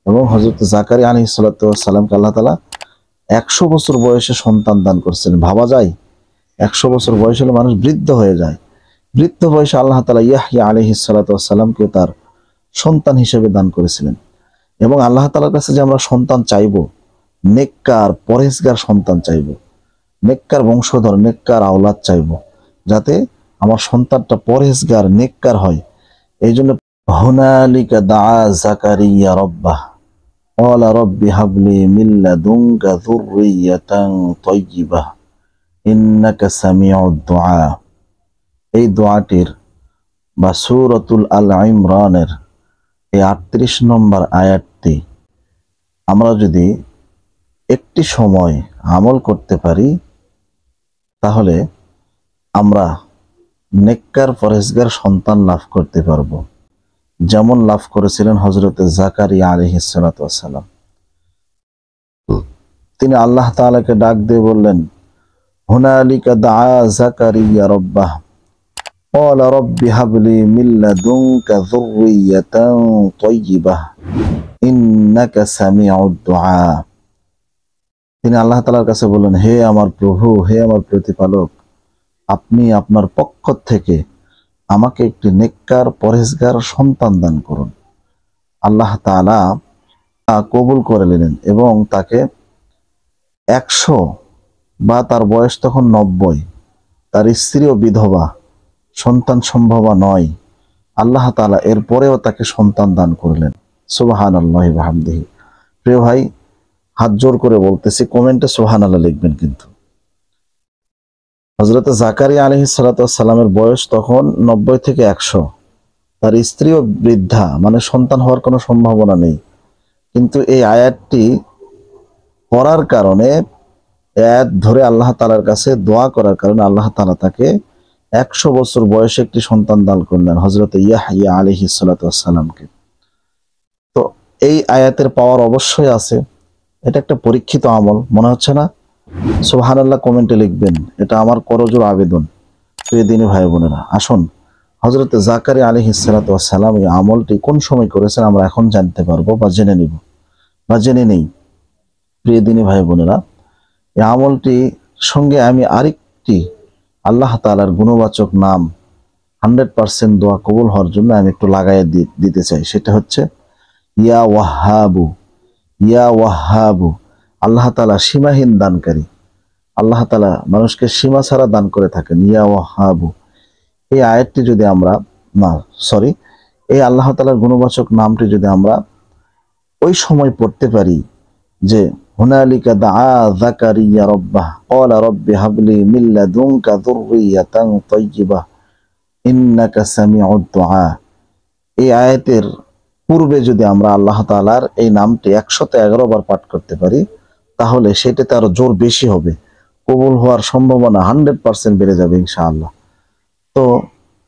এবং হযরত জাকারিয়া আলাইহিস সালাতু ওয়াস সালামকে আল্লাহ তাআলা 100 বছর বয়সে সন্তান দান করেছিলেন। ভাবা যায় 100 বছর বয়স হলে মানুষ বৃদ্ধ হয়ে যায়। বৃদ্ধ বয়সে আল্লাহ তাআলা ইয়াহইয়া আলাইহিস সালাতু ওয়াস সালামকে তার সন্তান হিসেবে দান করেছিলেন। এবং আল্লাহ তাআলার কাছে যে আমরা সন্তান চাইবো, নেককার পরহেজগার সন্তান চাইবো, নেককার বংশধর, নেককার আওলাদ চাইবো, যাতে আমার সন্তানটা পরহেজগার নেককার হয়। এই জন্য হুনালিকা দাআ জাকারিয়া রাব্বাহ ক্বালা রাব্বি হাবলি মিন লাদুনকা যুররিয়াতান তাইয়্যিবাহ ইন্নাকা সামিউদ দুআ। এই দোয়াটির বা সূরাতুল আল ইমরানের এই 38 নম্বর আয়াতটি আমরা যদি একটি সময় আমল করতে পারি, তাহলে আমরা নেককার পরহেজগার সন্তান লাভ করতে পারবো, যেমন লাভ করেছিলেন হযরত জাকারিয়া আলাইহিস সালাতু ওয়াস সালাম। তিনি আল্লাহ তাআলাকে ডাক দিয়ে বললেন, হুনালিকা দাআ জাকারিয়া রাব্বাহ ক্বালা রাব্বি হাবলি মিন লাদুনকা যুররিয়াতান তাইয়্যিবাহ ইন্নাকা সামিউদ দুআ। তিনি আল্লাহ তাআলার কাছে বললেন, হে আমার প্রভু, হে আমার প্রতিপালক, আপনি আপনার পক্ষ থেকে আমাকে একটি নেককার পরহেজগার সন্তান দান করুন। আল্লাহ তাআলা কবুল করে নিলেন এবং তাকে 100 বা তার বয়স তখন 90, তার স্ত্রীও বিধবা, সন্তান সম্ভবা নয়। আল্লাহ তাআলা এরপরেও তাকে সন্তান দান করলেন। সুবহানাল্লাহি ওয়া বিহামদিহি। প্রিয় ভাই, হাত জোর করে বলতেছি, কমেন্টে সুবহানাল্লাহ লিখবেন কিন্তু। হযরত জাকারিয়া আলাইহিস সালাতু ওয়াস সালামের বয়স তখন 90 থেকে 100, তার স্ত্রীও বৃদ্ধা, মানে সন্তান হওয়ার কোনো সম্ভাবনা নেই। কিন্তু এই আয়াতটি পড়ার কারণে, আয়াত ধরে আল্লাহ তাআলার কাছে দোয়া করার কারণে আল্লাহ তাআলা তাকে 100 বছর বয়সে একটি সন্তান দান করলেন, হযরত ইয়াহইয়া আলাইহিস সালাতু ওয়াস সালামকে। তো এই আয়াতের পাওয়ার অবশ্যই আছে। এটা একটা পরীক্ষিত আমল, মনে হচ্ছে না? সুবহানাল্লাহ কমেন্টে লিখবেন, এটা আমার করজোড় আবেদন। প্রিয় দিনী ভাই বোনেরা, আসুন হযরত জাকারিয়া আলাইহিস সালাতু ওয়াস সালাম এই আমলটি কোন সময় করেছেন আমরা এখন জানতে পারবো বা জেনে নিব বা জেনে নেই। প্রিয় দিনী ভাই বোনেরা, এই আমলটি সঙ্গে আমি আরেকটি আল্লাহ তাআলার গুণবাচক নাম 100% দোয়া কবুল হওয়ার জন্য আমি একটু লাগাইয়ে দিতে চাই। সেটা হচ্ছে ইয়া ওয়াহ্হাবু, ইয়া ওয়াহ্হাবু। আল্লাহ তাআলা সীমাহীন দানকারী, আল্লাহ তাআলা মানুষকে সীমা ছাড়া দান করে থাকেন। ইয়া ওয়াহ্হাবু, এই আয়াতটি যদি আমরা এই আল্লাহ তাআলার গুণবাচক নামটি যদি আমরা ওই সময় পড়তে পারি যে হুনালিকা দাআ জাকারিয়া রাব্বাহ ক্বালা রাব্বি হাবলি মিন লাদুনকা যুররিয়াতান তাইয়্যিবাহ ইন্নাকা সামিউদ দুআ, এই আয়াতের পূর্বে যদি আমরা আল্লাহ তাআলার এই নামটি 111 বার পাঠ করতে পারি, তাহলে সেটাতে আরো জোর বেশি হবে, কবুল হওয়ার সম্ভাবনা 100% বেড়ে যাবে ইনশাআল্লাহ। তো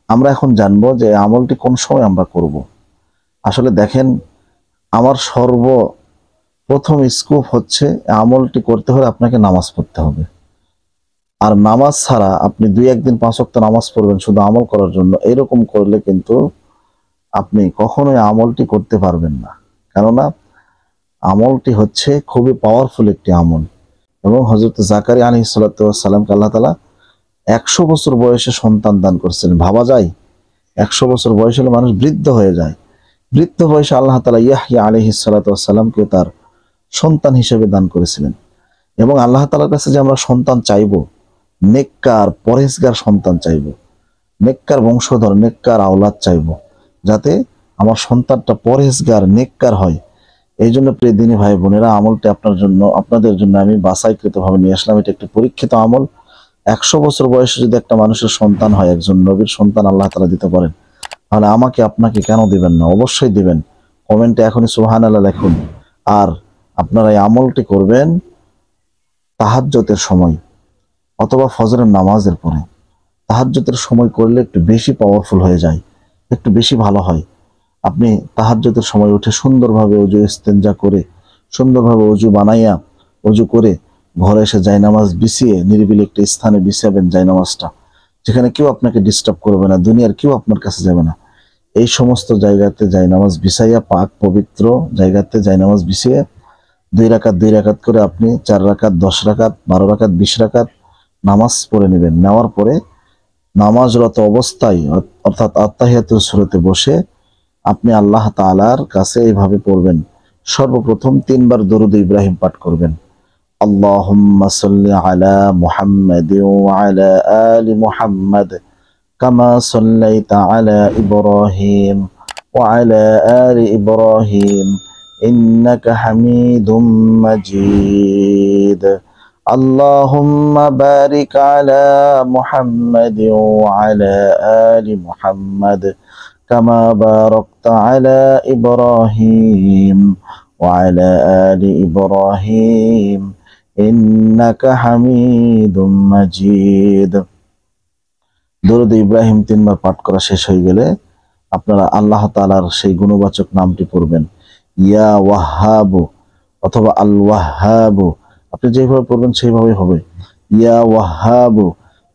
আমরা এখন জানবো যে আমলটি কোন সময় আমরা করব। আসলে দেখেন, আমার সর্বপ্রথম স্কোপ হচ্ছে আমলটি করতে হলে আপনাকে নামাজ পড়তে হবে। আর নামাজ ছাড়া আপনি 2-1 দিন 5 ওয়াক্ত নামাজ পড়বেন শুধু আমল করার জন্য, এরকম করলে কিন্তু আপনি কখনোই আমলটি করতে পারবেন না। কেননা আমলটি হচ্ছে খুবই পাওয়ারফুল একটি আমল। এবং হযরত জাকারিয়া আলাইহিস সালাতু ওয়াস সালামকে আল্লাহ তাআলা 100 বছর বয়সে সন্তান দান করেছিলেন। ভাবা যায় 100 বছর বয়স হলে মানুষ বৃদ্ধ হয়ে যায়। বৃদ্ধ বয়সে আল্লাহ তাআলা ইয়াহইয়া আলাইহিস সালাতু ওয়াস সালামকে তার সন্তান হিসেবে দান করেছিলেন। এবং আল্লাহ তাআলার কাছে যে আমরা সন্তান চাইবো, নেককার পরহেজগার সন্তান চাইবো, নেককার বংশধর, নেককার আওলাদ চাইবো, যাতে আমার সন্তানটা পরহেজগার নেককার হয়। এই জন্য প্রিয় দিনী ভাই বোনেরা, আমলটি আপনাদের জন্য আমি বাছাইকৃতভাবে নিয়ে আসলাম। এটা একটি পরীক্ষিত আমল। 100 বছর বয়সে যদি একটা মানুষের সন্তান হয়, একজন নবীর সন্তান আল্লাহ তাআলা দিতে পারেন, তাহলে আমাকে আপনাকে কেন দিবেন না? অবশ্যই দিবেন। কমেন্টে এখনই সুবহানাল্লাহ লিখুন। আর আপনারা এই আমলটি করবেন তাহাজ্জুদের সময় অথবা ফজরের নামাজের পরে। তাহাজ্জুদের সময় করলে একটু বেশি পাওয়ারফুল হয়ে যায়, একটু বেশি ভালো হয়। আপনি তাহাজ্জুদের সময় উঠে সুন্দরভাবে ওযু ইস্তেঞ্জা করে, সুন্দরভাবে ওযু বানাইয়া, ওযু করে ঘরে এসে জায়নামাজ বিছিয়ে নিরিবিলি একটা স্থানে বিছাবেন জায়নামাজটা, যেখানে কেউ আপনাকে ডিস্টার্ব করবে না, দুনিয়ার কেউ আপনার কাছে যাবে না। এই সমস্ত জায়গাতে জায়নামাজ বিছাইয়া পাক পবিত্র জায়গাতে জায়নামাজ বিছিয়ে 2 রাকাত 2 রাকাত করে আপনি 4 রাকাত 10 রাকাত 12 রাকাত 20 রাকাত নামাজ পড়ে নেবেন। নেওয়ার পরে নামাজরত অবস্থায় অর্থাৎ আত্তাহিয়াতুস সূরাতে বসে আপনি আল্লাহ তাআলার কাছে এইভাবে পড়বেন। সর্বপ্রথম 3 বার দরুদ ইব্রাহিম পাঠ করবেন। আল্লাহুম্মা সাল্লি আলা মুহাম্মাদিন ওয়া আলা আলি মুহাম্মাদ কামা সাল্লাইতা আলা ইব্রাহিম ওয়া আলা আলি ইব্রাহিম ইন্নাকা হামিদুম মাজিদ। আল্লাহুম্মা বারিক আলা মুহাম্মাদিন ওয়া আলা আলি মুহাম্মাদ কামা বারাকতা আলা ইব্রাহিম ওয়া আলা আলি ইব্রাহিম ইন্নাকা হামিদুম মাজিদ। দরুদ ইব্রাহিম 3 বার পাঠ করা শেষ হয়ে গেলে আপনারা আল্লাহ তাআলার সেই গুণবাচক নামটি পড়বেন, ইয়া ওয়াহ্হাবু অথবা আল ওয়াহ্হাবু। আপনি যেভাবে পড়বেন সেইভাবেই হবে। ইয়া ওয়াহ্হাবু,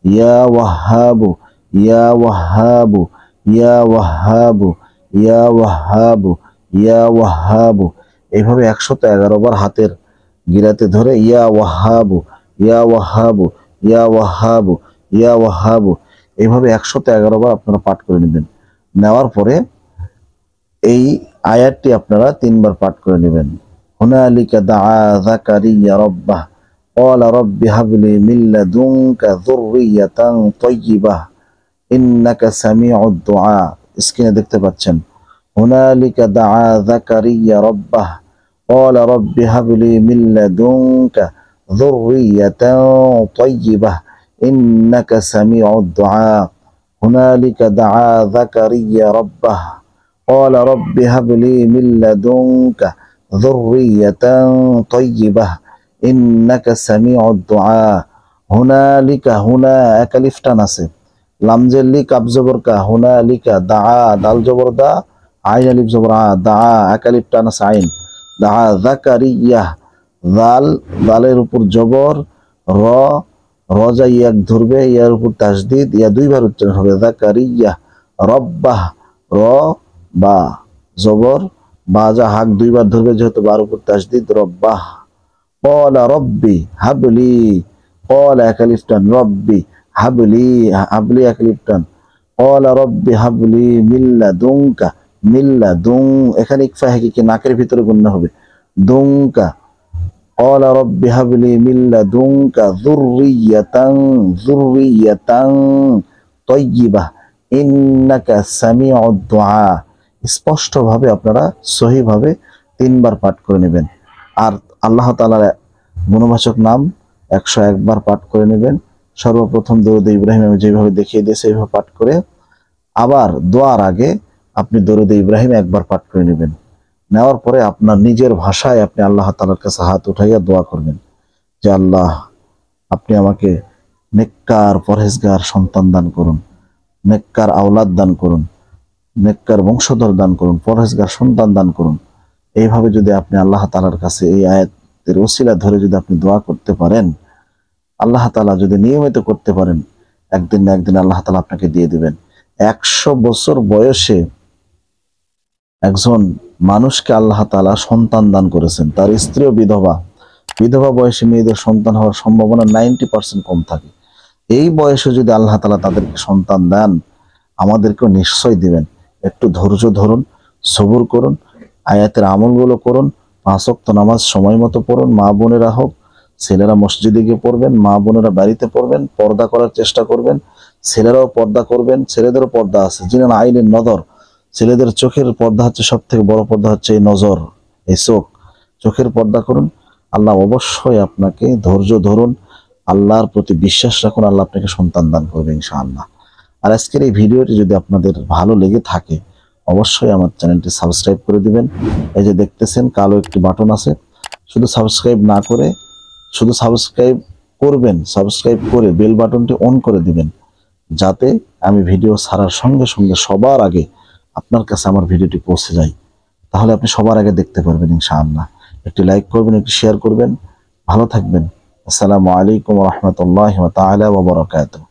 ইয়া ওয়াহ্হাবু, ইয়া ওয়াহ্হাবু, ইয়া ওয়াহ্হাবু, ইয়া ওয়াহ্হাবু, ইয়া ওয়াহ্হাবু। এইভাবে 111 বার হাতের গিরাতে ধরে ইয়া ওয়াহ্হাবু, ইয়া ওয়াহ্হাবু, ইয়া ওয়াহ্হাবু, ইয়া ওয়াহ্হাবু, এইভাবে 111 বার আপনারা পাঠ করে নেবেন। নেওয়ার পরে এই আয়াতটি আপনারা 3 বার পাঠ করে নেবেন। হুনালিকা দাআ যাকারিয়া রাব্বাহ ক্বালা রাব্বি হাবলি মিন লাদুনকা যুররিয়াতান তাইয়্যিবাহ ইন্নাকা সামিউদ দুআ। স্ক্রিনে দেখতে পাচ্ছেন, হুনালিকা দাআ যাকারিয়া রাব্বাহ ক্বালা রাব্বি হাবলি মিন লাদুনকা যুররিয়াতান তাইয়্যিবাহ ইন্নাকা সামিউদ দুআ। হুনালিকা দাআ যাকারিয়া রাব্বাহ ক্বালা রাব্বি হাবলি মিন লাদুনকা যুররিয়াতান তাইয়্যিবাহ ইন্নাকা সামিউদ দুআ। হুনালিকা, হুনা এক আলিফ টান আছে, লামজের লি কাব জবর কা, হুনালিকা দাআ দাল জবর দা আইন আলিফ জবর আ, দাআ এক আলিফ টান আছে আইন, দাআ যাকারিয়া দাল দালের উপর জবর, র রজা ইয়াক ধরবে, ইয়ার উপর তাসদিদ, ইয়া 2 বার উচ্চারণ হবে, যাকারিয়া রব্বাহ র বা জবর বাজা হাক 2 বার ধরবে যেহেতু বার উপর তাসদিদ, রব্বাহ। ক্বালা রব্বি হাবলি, ক্বালা এক আলিফ টান, রব্বি হাবলি, হাবলি এক আলিফ টান, ক্বালা রব্বি হাবলি মিন লাদুনকা, মিন লাদুন এখানে ইকফা হাকিকি নাকের ভিতরে গুণনা হবে, দুনকা। ক্বালা রব্বি হাবলি মিন লাদুনকা যুররিয়াতান, যুররিয়াতান তাইয়্যিবাহ ইন্নাকা সামিউদ দুআ। স্পষ্টভাবে আপনারা সহিভাবে 3 বার পাঠ করে নেবেন। আর আল্লাহ তাআলার গুণবাচক নাম 101 বার পাঠ করে নেবেন। সর্বপ্রথম দরুদ ইব্রাহিম আমি যেভাবে দেখিয়ে দিয়েছি এইভাবে পাঠ করে, আবার দোয়ার আগে আপনি দরুদ ইব্রাহিম 1 বার পাঠ করে নেবেন। নেওয়ার পরে আপনার নিজের ভাষায় আপনি আল্লাহ তাআলার কাছে হাত উঠাইয়া দোয়া করবেন যে আল্লাহ, আপনি আমাকে নেককার পরহেজগার সন্তান দান করুন, নেককার আওলাদ দান করুন, নেককার বংশধর দান করুন, পরহেজগার সন্তান দান করুন। এইভাবে যদি আপনি আল্লাহ তাআলার কাছে এই আয়াতের ওসিলা ধরে যদি আপনি দোয়া করতে পারেন, আল্লাহ তাআলা যদি নিয়মিত করতে পারেন, একদিন না একদিন আল্লাহ তাআলা আপনাকে দিয়ে দিবেন। 100 বছর বয়সে একজন মানুষকে আল্লাহ তাআলা সন্তান দান করেছেন, তার স্ত্রীও বিধবা। বিধবা বয়সে মেয়েদের সন্তান হওয়ার সম্ভাবনা 90% কম থাকে। এই বয়সে যদি আল্লাহ তাআলা তাদেরকে সন্তান দেন, আমাদেরকেও নিশ্চয় দিবেন। একটু ধৈর্য ধরুন, সবুর করুন, আয়াতের আমলগুলো করুন, 5 ওয়াক্ত নামাজ সময় মতো পড়ুন। মা বোনেরা হোক, ছেলেরা মসজিদে গিয়ে পড়বেন, মা বোনেরা বাড়িতে পড়বেন, পর্দা করার চেষ্টা করবেন। ছেলেরাও পর্দা করবেন, ছেলেদেরও পর্দা আছে, জিনান আইনের নজর। ছেলেদের চোখের পর্দা হচ্ছে সব থেকে বড় পর্দা, হচ্ছে এই নজর, এই চোখ। চোখের পর্দা করুন। আল্লাহ অবশ্যই আপনাকে, ধৈর্য ধরুন, আল্লাহর প্রতি বিশ্বাস রাখুন, আল্লাহ আপনাকে সন্তান দান করবে ইনশাআল্লাহ। আর আজকের এই ভিডিওটি যদি আপনাদের ভালো লেগে থাকে, অবশ্যই আমার চ্যানেলটি সাবস্ক্রাইব করে দিবেন। এই যে দেখতেছেন কালো একটি বাটন আছে, শুধু সাবস্ক্রাইব না করে, শুধু সাবস্ক্রাইব করবেন, সাবস্ক্রাইব করে বেল বাটনটি অন করে দিবেন, যাতে আমি ভিডিও ছাড়ার সঙ্গে সঙ্গে সবার আগে আপনার কাছে আমার ভিডিওটি পৌঁছে যায়। তাহলে আপনি সবার আগে দেখতে পারবেন ইনশাআল্লাহ। একটি লাইক করবেন, একটি শেয়ার করবেন। ভালো থাকবেন। আসসালামু আলাইকুম ওয়া রাহমাতুল্লাহি ওয়া তাআলা ওয়া বারাকাতুহু।